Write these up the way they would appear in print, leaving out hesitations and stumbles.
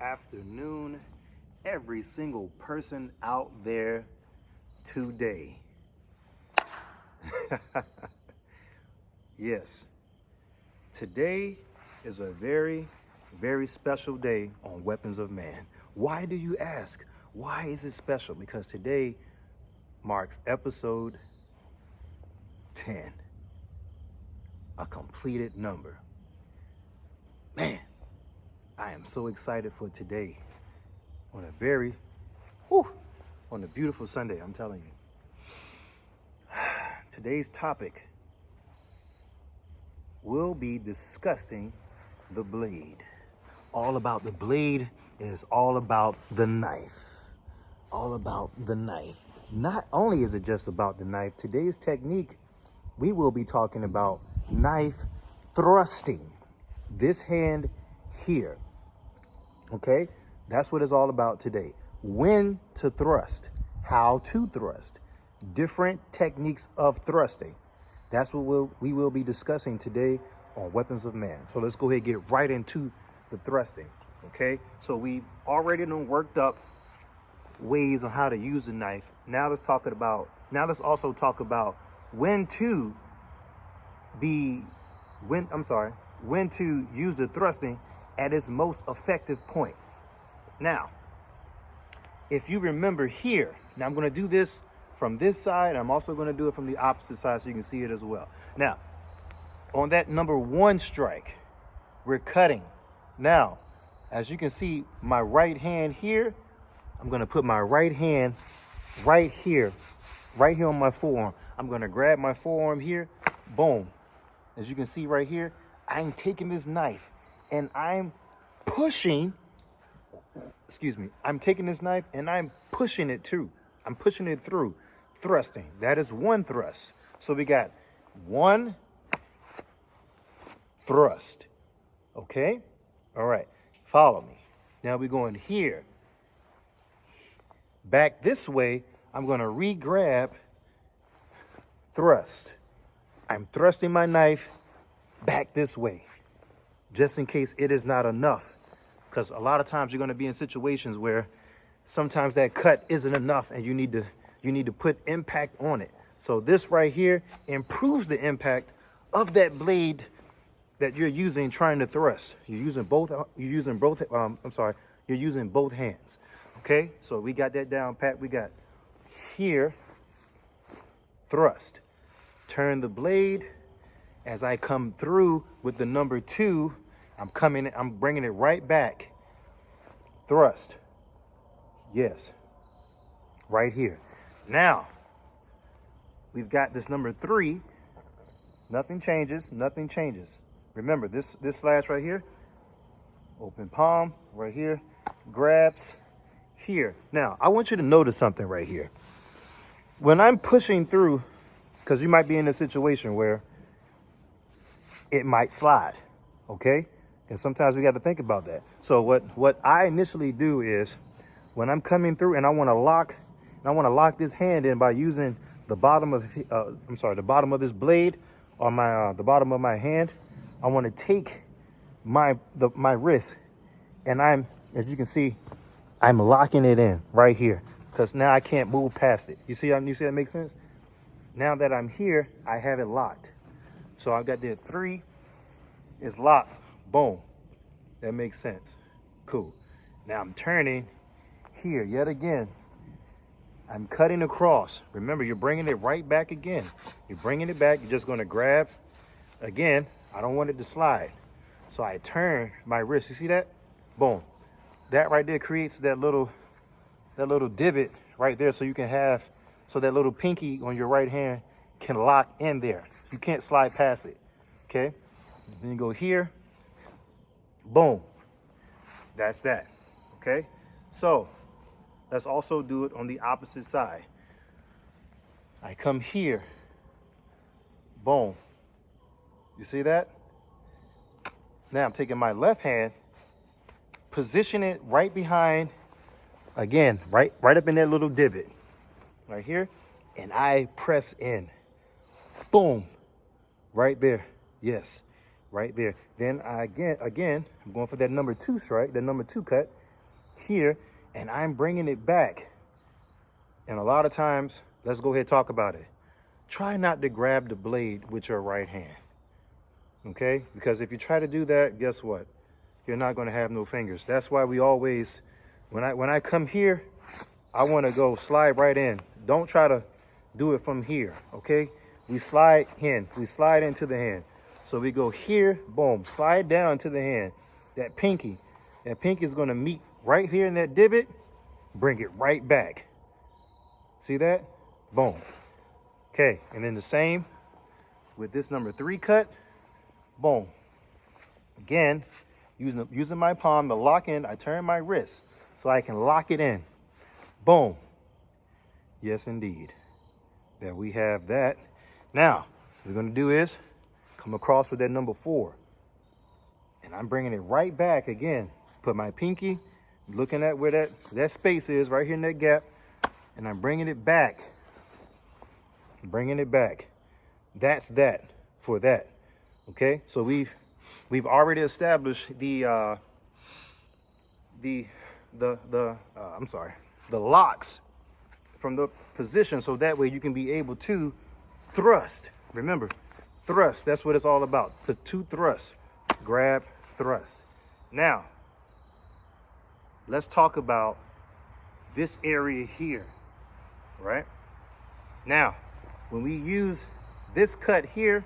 afternoon, every single person out there today. Yes, today is a very, very special day on Weapons of Man. Why do you ask? Why is it special? Because today marks episode 10, a completed number. Man, I am so excited for today on on a beautiful Sunday, I'm telling you. Today's topic will be discussing the blade. All about the blade is all about the knife. All about the knife. Not only is it just about the knife, today's technique, we will be talking about knife thrusting. This hand here. Okay? That's what it's all about today. When to thrust, how to thrust, different techniques of thrusting. That's what we will be discussing today on Weapons of Man. So let's go ahead and get right into the thrusting. Okay? So we've already worked up ways on how to use a knife. Now let's also talk about when to use the thrusting at its most effective point. Now, if you remember here, now I'm going to do this from this side. I'm also going to do it from the opposite side so you can see it as well. Now, on that number 1 strike, we're cutting. Now, as you can see, my right hand here, I'm going to put my right hand right here on my forearm. I'm going to grab my forearm here. Boom. As you can see right here, I'm taking this knife and I'm taking this knife and I'm pushing it through. I'm pushing it through, thrusting. That is 1 thrust. So we got 1 thrust. Okay? All right. Follow me. Now we're going here. Back this way, I'm going to re-grab, thrust. I'm thrusting my knife back this way, just in case it is not enough. Because a lot of times you're going to be in situations where sometimes that cut isn't enough and you need to put impact on it. So this right here improves the impact of that blade that you're using trying to thrust. You're using both hands. Okay? So we got that down pat. We got here thrust. Turn the blade as I come through with the number 2. I'm bringing it right back. Thrust. Yes. Right here. Now, we've got this number 3. Nothing changes. Remember, this slash right here, open palm, right here, grabs here. Now, I want you to notice something right here. When I'm pushing through, because you might be in a situation where it might slide, okay? And sometimes we got to think about that. So what I initially do is when I'm coming through and I want to lock this hand in by using the bottom of this blade or the bottom of my hand, I want to take my wrist and as you can see, I'm locking it in right here because now I can't move past it. You see that makes sense? Now that I'm here, I have it locked. So I've got the 3 is locked. Boom. That makes sense. Cool. Now I'm turning here yet again. I'm cutting across. Remember, you're bringing it right back again. You're bringing it back. You're just going to grab again. I don't want it to slide. So I turn my wrist. You see that? Boom. That right there creates that little divot right there so that little pinky on your right hand can lock in there. So you can't slide past it. Okay? Then you go here. Boom. That's that. Okay? So let's also do it on the opposite side. I come here. Boom. You see that? Now I'm taking my left hand, position it right behind, again, right up in that little divot. Right here. And I press in. Boom. Right there. Yes. Right there. Then again, I'm going for that number 2 strike, that number 2 cut. here, and I'm bringing it back. And a lot of times, let's go ahead and talk about it. Try not to grab the blade with your right hand, okay? Because if you try to do that, guess what? You're not gonna have no fingers. That's why we always, when I come here, I wanna go slide right in. Don't try to do it from here, okay? We slide into the hand. So we go here, boom, slide down to the hand. That pinky is gonna meet right here in that divot, bring it right back. See that? Boom. Okay, and then the same with this number 3 cut, boom. Again, using my palm to lock in, I turn my wrist so I can lock it in. Boom. Yes, indeed. There we have that. Now, what we're gonna do is come across with that number 4. And I'm bringing it right back again. Put my pinky, looking at where that space is, right here in that gap, and I'm bringing it back. Bringing it back. That's that for that. Okay, so we've already established the locks from the position, so that way you can be able to thrust. Remember, thrust, that's what it's all about. The 2 thrusts. Grab, thrust. Now, let's talk about this area here, right? Now, when we use this cut here,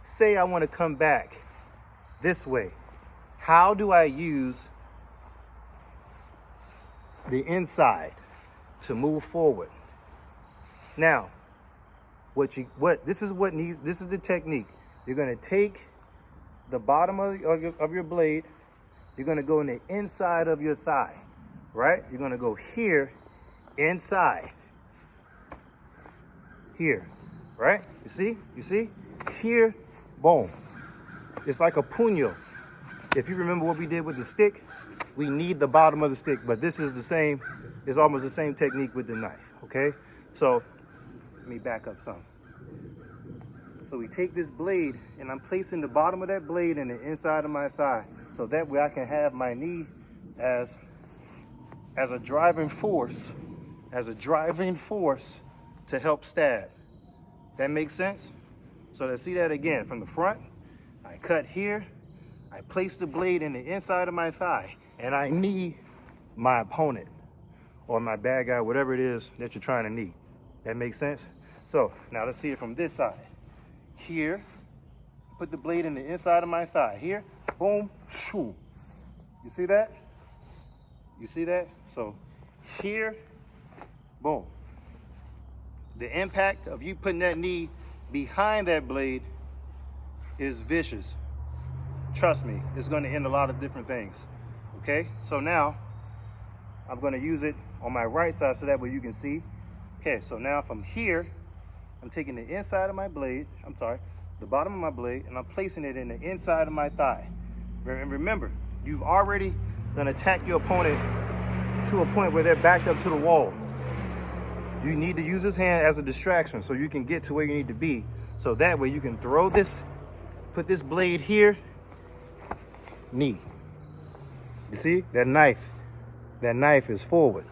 say I want to come back this way. How do I use the inside to move forward? Now, this is the technique. You're going to take the bottom of your blade, you're going to go in the inside of your thigh, right? You're going to go here, inside, here, right? You see? Here, boom. It's like a puño. If you remember what we did with the stick, we need the bottom of the stick, but this is the same, it's almost the same technique with the knife, okay? So, let me back up some. So we take this blade, and I'm placing the bottom of that blade in the inside of my thigh, so that way I can have my knee as a driving force, to help stab. That makes sense? So let's see that again. From the front, I cut here, I place the blade in the inside of my thigh, and I knee my opponent or my bad guy, whatever it is that you're trying to knee. That makes sense? So now let's see it from this side. Here, put the blade in the inside of my thigh. Here, boom, shoo. You see that? You see that? So here, boom. The impact of you putting that knee behind that blade is vicious. Trust me, it's going to end a lot of different things. Okay, so now I'm going to use it on my right side so that way you can see. Okay, so now from here, I'm taking the inside of my blade, the bottom of my blade, and I'm placing it in the inside of my thigh. And remember, you've already done attack your opponent to a point where they're backed up to the wall. You need to use this hand as a distraction so you can get to where you need to be. So that way you can throw this, put this blade here, knee. You see, that knife is forward.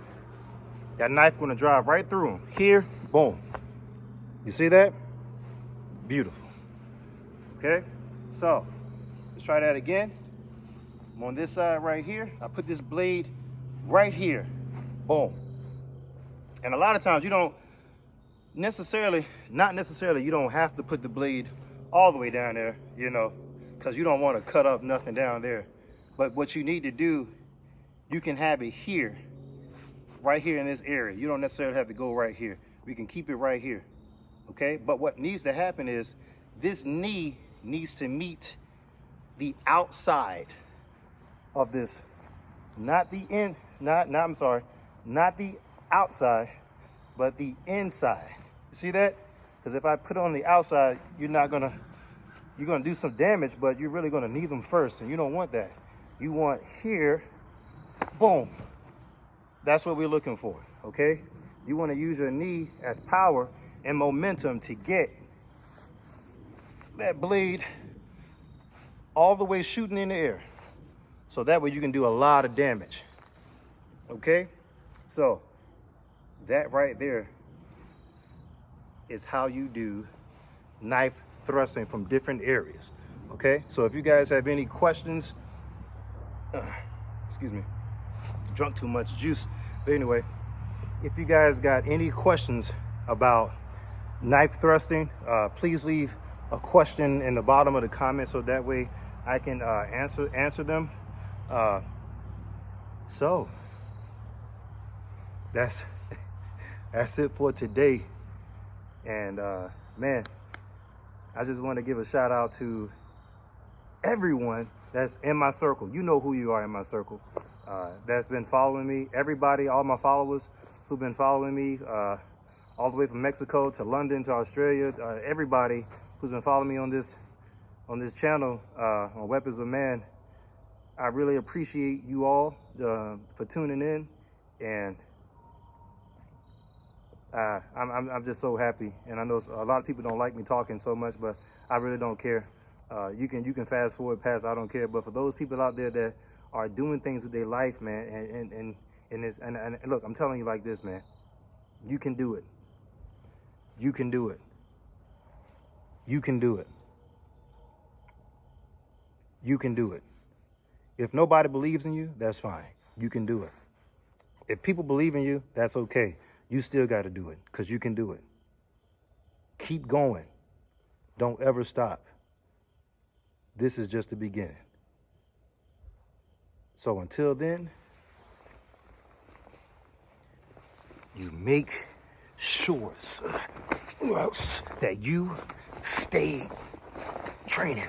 That knife gonna drive right through him. Here, boom. You see that? Beautiful. Okay, so let's try that again. I'm on this side right here. I put this blade right here, boom. And a lot of times you don't necessarily, you don't have to put the blade all the way down there, you know, because you don't want to cut up nothing down there. But what you need to do, you can have it here, right here in this area. You don't necessarily have to go right here. We can keep it right here, okay? But what needs to happen is this knee needs to meet the outside of this, not the outside, but the inside. You see that? Because if I put it on the outside, you're gonna do some damage, but you're really gonna knee them first, and you don't want that. You want here, boom. That's what we're looking for, okay? You want to use your knee as power and momentum to get that blade all the way shooting in the air. So that way you can do a lot of damage. Okay? So that right there is how you do knife thrusting from different areas. Okay? So if you guys have any questions, excuse me, drunk too much juice. But anyway, if you guys got any questions about knife thrusting, please leave a question in the bottom of the comments so that way I can answer them. So that's it for today. And man, I just want to give a shout out to everyone that's in my circle. You know who you are in my circle. That's been following me. Everybody, all my followers who've been following me, all the way from Mexico to London to Australia. Everybody who's been following me on this channel, on Weapons of Man. I really appreciate you all for tuning in, and I'm just so happy. And I know a lot of people don't like me talking so much, but I really don't care. You can fast forward past, I don't care. But for those people out there that are doing things with their life, man, and look, I'm telling you like this, man, you can do it. You can do it. You can do it. You can do it. If nobody believes in you, that's fine. You can do it. If people believe in you, that's okay. You still got to do it because you can do it. Keep going. Don't ever stop. This is just the beginning. So until then, you make sure, sir, that you stay training.